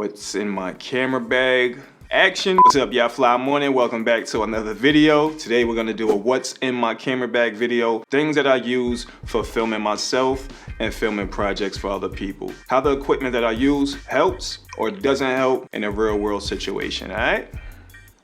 what's in my camera bag action. What's up, y'all? Fly morning. Welcome back to another video. Today we're gonna do a what's in my camera bag video. Things that I use for filming myself and filming projects for other people. How the equipment that I use helps or doesn't help in a real world situation, all right?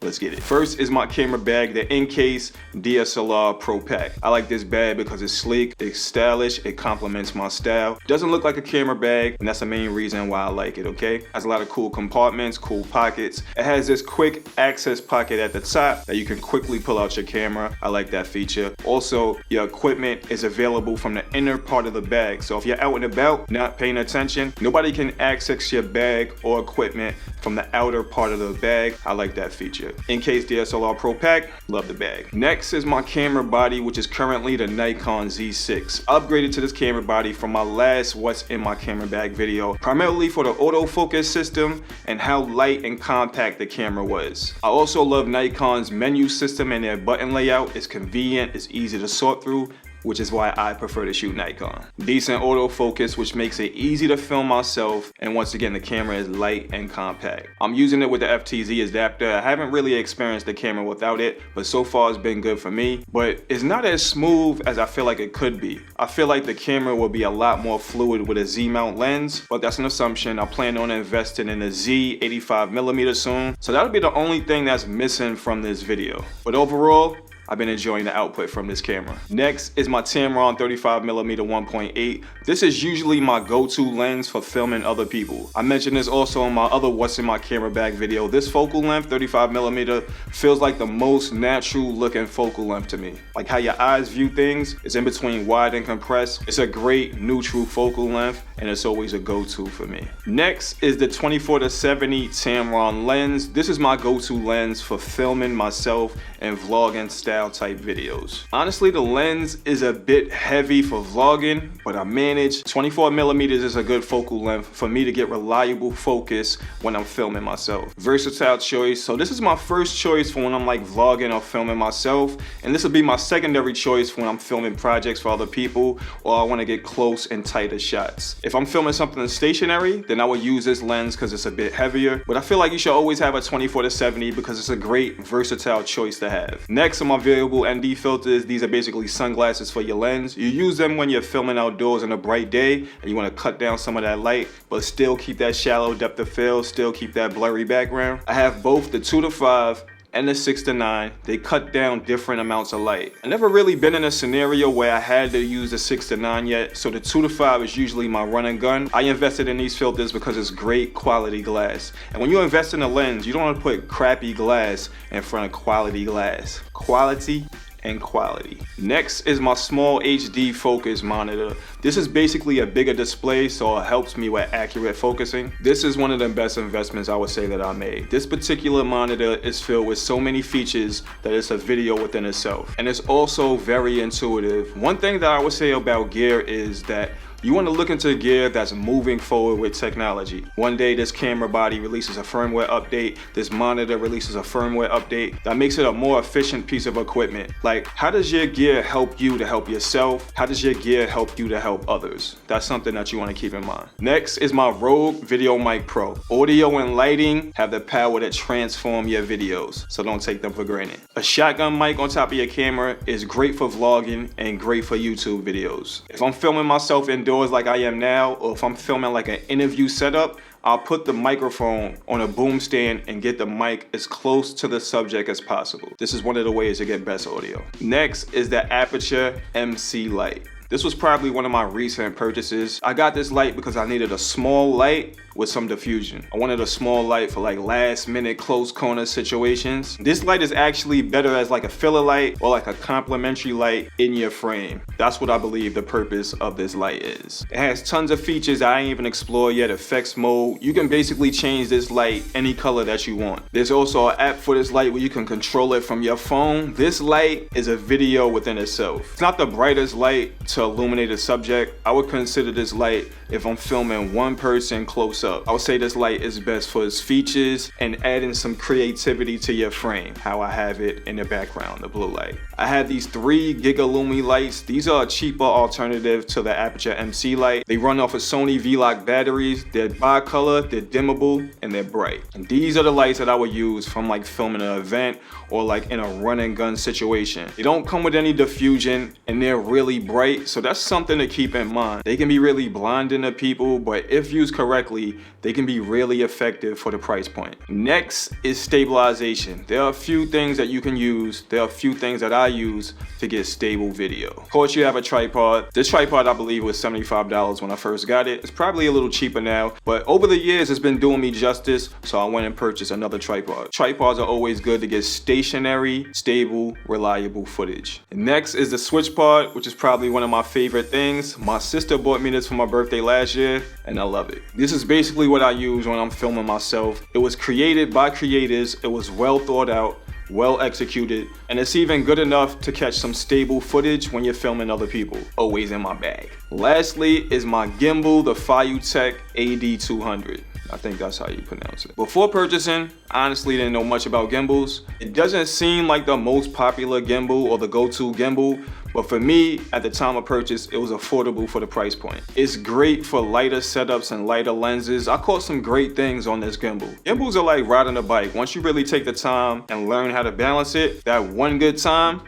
Let's get it. First is my camera bag, the In-Case DSLR Pro Pack. I like this bag because it's sleek, it's stylish, it complements my style. Doesn't look like a camera bag, and that's the main reason why I like it, okay? Has a lot of cool compartments, cool pockets. It has this quick access pocket at the top that you can quickly pull out your camera. I like that feature. Also, your equipment is available from the inner part of the bag. So if you're out and about, not paying attention, nobody can access your bag or equipment from the outer part of the bag. I like that feature. In-Case DSLR Pro Pack, love the bag. Next is my camera body, which is currently the Nikon Z6. Upgraded to this camera body from my last what's in my camera bag video, primarily for the autofocus system and how light and compact the camera was. I also love Nikon's menu system and their button layout. It's convenient, it's easy to sort through, which is why I prefer to shoot Nikon. Decent autofocus, which makes it easy to film myself, and once again, the camera is light and compact. I'm using it with the FTZ adapter. I haven't really experienced the camera without it, but so far it's been good for me. But it's not as smooth as I feel like it could be. I feel like the camera will be a lot more fluid with a Z-mount lens, but that's an assumption. I plan on investing in a Z 85mm soon, so that'll be the only thing that's missing from this video. But overall, I've been enjoying the output from this camera. Next is my Tamron 35mm 1.8. This is usually my go-to lens for filming other people. I mentioned this also in my other what's in my camera bag video. This focal length, 35mm, feels like the most natural looking focal length to me. Like how your eyes view things, it's in between wide and compressed. It's a great neutral focal length, and it's always a go-to for me. Next is the 24-70 Tamron lens. This is my go-to lens for filming myself and vlogging style type videos. Honestly, the lens is a bit heavy for vlogging, but I manage. 24mm is a good focal length for me to get reliable focus when I'm filming myself. Versatile choice. So this is my first choice for when I'm like vlogging or filming myself, and this will be my secondary choice for when I'm filming projects for other people or I want to get close and tighter shots. If I'm filming something stationary, then I would use this lens because it's a bit heavier, but I feel like you should always have a 24-70 because it's a great versatile choice to have. Next are my variable ND filters. These are basically sunglasses for your lens. You use them when you're filming outdoors on a bright day and you want to cut down some of that light but still keep that shallow depth of field, still keep that blurry background. I have both the 2-5 and the 6-9. They cut down different amounts of light. I've never really been in a scenario where I had to use the 6-9 yet, so the 2-5 is usually my run and gun. I invested in these filters because it's great quality glass. And when you invest in a lens, you don't want to put crappy glass in front of quality glass. Quality and quality. Next is my small HD focus monitor. This is basically a bigger display, so it helps me with accurate focusing. This is one of the best investments I would say that I made. This particular monitor is filled with so many features that it's a video within itself. And it's also very intuitive. One thing that I would say about gear is that you want to look into gear that's moving forward with technology. One day this camera body releases a firmware update, this monitor releases a firmware update that makes it a more efficient piece of equipment. Like, how does your gear help you to help yourself? How does your gear help you to help others? That's something that you want to keep in mind. Next is my Rode Video Mic Pro. Audio and lighting have the power to transform your videos, so don't take them for granted. A shotgun mic on top of your camera is great for vlogging and great for YouTube videos. If I'm filming myself indoors like I am now, or if I'm filming like an interview setup, I'll put the microphone on a boom stand and get the mic as close to the subject as possible. This is one of the ways to get best audio. Next is the Aperture MC light. This was probably one of my recent purchases. I got this light because I needed a small light with some diffusion. I wanted a small light for like last minute close corner situations. This light is actually better as like a filler light or like a complementary light in your frame. That's what I believe the purpose of this light is. It has tons of features I ain't even explored yet. Effects mode. You can basically change this light any color that you want. There's also an app for this light where you can control it from your phone. This light is a video within itself. It's not the brightest light to illuminate a subject, I would consider this light if I'm filming one person close up. I would say this light is best for its features and adding some creativity to your frame, how I have it in the background, the blue light. I have these 3 Gigalumi lights. These are a cheaper alternative to the Aperture MC light. They run off of Sony V-Lock batteries. They're bicolor, they're dimmable, and they're bright. And these are the lights that I would use from like filming an event or like in a run and gun situation. They don't come with any diffusion and they're really bright, so that's something to keep in mind. They can be really blinding to people, but if used correctly, they can be really effective for the price point. Next is stabilization. There are a few things that you can use. There are a few things that I use to get stable video. Of course, you have a tripod. This tripod, I believe, was $75 when I first got it. It's probably a little cheaper now, but over the years, it's been doing me justice, so I went and purchased another tripod. Tripods are always good to get stationary, stable, reliable footage. And next is the switch pod, which is probably one of my favorite things. My sister bought me this for my birthday last year, and I love it. This is basically what I use when I'm filming myself. It was created by creators. It was well thought out, well executed, and it's even good enough to catch some stable footage when you're filming other people. Always in my bag. Lastly is my gimbal, the Photographybydash AD200. I think that's how you pronounce it. Before purchasing, I honestly didn't know much about gimbals. It doesn't seem like the most popular gimbal or the go-to gimbal, but for me, at the time of purchase, it was affordable for the price point. It's great for lighter setups and lighter lenses. I caught some great things on this gimbal. Gimbals are like riding a bike. Once you really take the time and learn how to balance it, that one good time,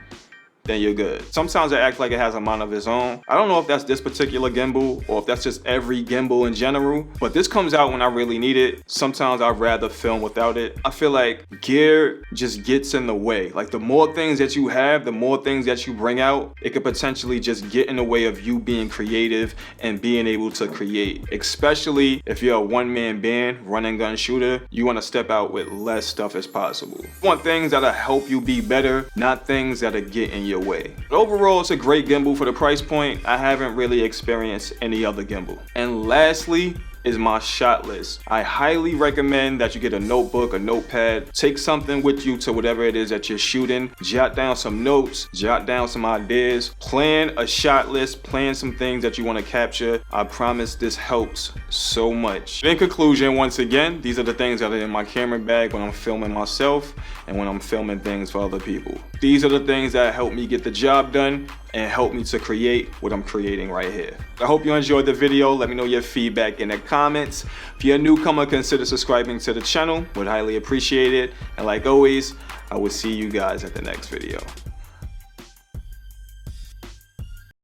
then you're good. Sometimes it acts like it has a mind of its own. I don't know if that's this particular gimbal or if that's just every gimbal in general, but this comes out when I really need it. Sometimes I'd rather film without it. I feel like gear just gets in the way. Like the more things that you have, the more things that you bring out, it could potentially just get in the way of you being creative and being able to create. Especially if you're a one-man band, run and gun shooter, you want to step out with less stuff as possible. You want things that'll help you be better, not things that'll get in your way. But overall, it's a great gimbal for the price point. I haven't really experienced any other gimbal. And lastly is my shot list. I highly recommend that you get a notebook, a notepad, take something with you to whatever it is that you're shooting, jot down some notes, jot down some ideas, plan a shot list, plan some things that you want to capture. I promise this helps so much. In conclusion, once again, these are the things that are in my camera bag when I'm filming myself and when I'm filming things for other people. These are the things that help me get the job done and help me to create what I'm creating right here. I hope you enjoyed the video. Let me know your feedback in the comments. If you're a newcomer, consider subscribing to the channel. Would highly appreciate it. And like always, I will see you guys at the next video.